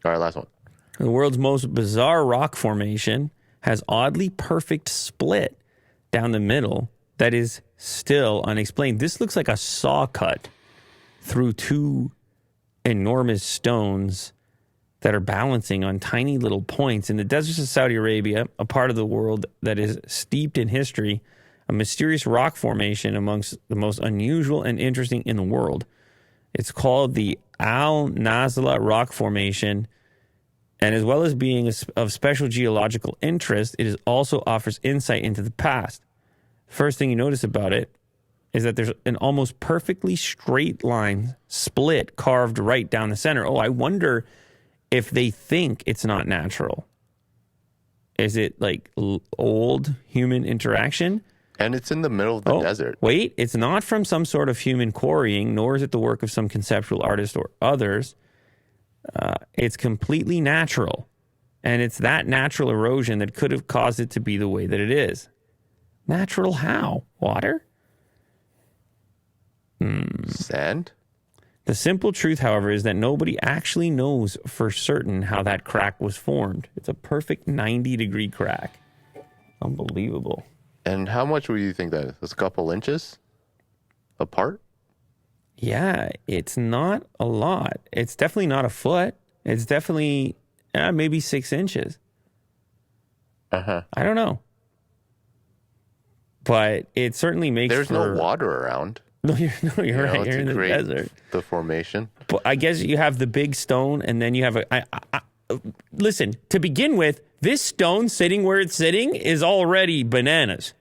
All right, last one. The world's most bizarre rock formation has oddly perfect split down the middle that is still unexplained. This looks like a saw cut through two enormous stones that are balancing on tiny little points. In the deserts of Saudi Arabia, a part of the world that is steeped in history, a mysterious rock formation amongst the most unusual and interesting in the world. It's called the Al Nazla Rock Formation, and as well as being of special geological interest, it also offers insight into the past. First thing you notice about it is that there's an almost perfectly straight line split carved right down the center. Oh, I wonder if they think it's not natural. Is it like old human interaction? And it's in the middle of the desert. Wait, it's not from some sort of human quarrying, nor is it the work of some conceptual artist or others. It's completely natural. And it's that natural erosion that could have caused it to be the way that it is. Natural how? Water? Sand? The simple truth, however, is that nobody actually knows for certain how that crack was formed. It's a perfect 90-degree crack. Unbelievable. And how much would you think that is? It's a couple inches apart? Yeah, it's not a lot. It's definitely not a foot. It's definitely maybe 6 inches. Uh-huh. I don't know. But it certainly makes There's no water around. No, you're right. You're in the desert. The formation. But I guess you have the big stone, and then you have listen, to begin with, this stone sitting where it's sitting is already bananas.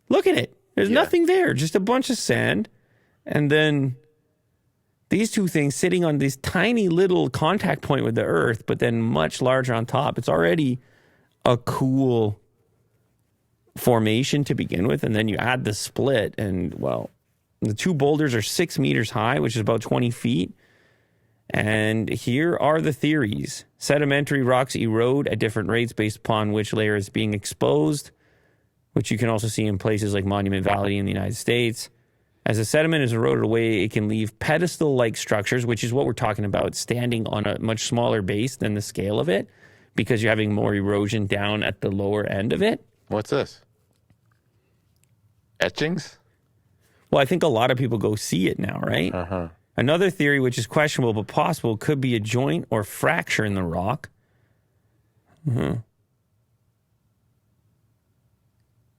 Look at it. There's nothing there, just a bunch of sand. And then these two things sitting on this tiny little contact point with the earth, but then much larger on top. It's already a cool formation to begin with. And then you add the split, and, well, the two boulders are 6 meters high, which is about 20 feet. And here are the theories. Sedimentary rocks erode at different rates based upon which layer is being exposed, which you can also see in places like Monument Valley in the United States. As the sediment is eroded away, it can leave pedestal-like structures, which is what we're talking about, standing on a much smaller base than the scale of it, because you're having more erosion down at the lower end of it. What's this? Etchings? Well, I think a lot of people go see it now, right? Uh-huh. Another theory, which is questionable but possible, could be a joint or fracture in the rock.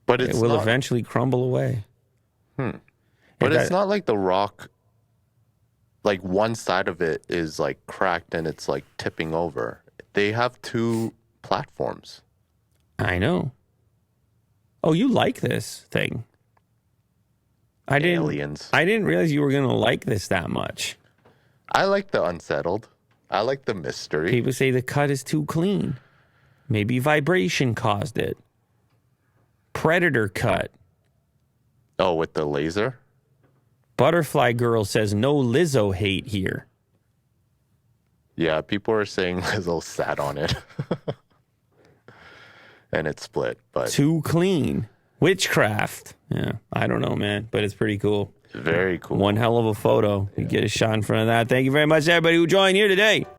But it will eventually crumble away. But it's not like the rock, like one side of it is like cracked and it's like tipping over. They have two platforms. I know. Oh, you like this thing. Aliens. I didn't realize you were going to like this that much. I like the unsettled. I like the mystery. People say the cut is too clean. Maybe vibration caused it. Predator cut. Oh, with the laser? Butterfly Girl says no Lizzo hate here. Yeah, people are saying Lizzo sat on it. And it split. But too clean. Witchcraft. Yeah, I don't know, man, but it's pretty cool. Very cool. One hell of a photo. You get a shot in front of that. Thank you very much, everybody who joined here today.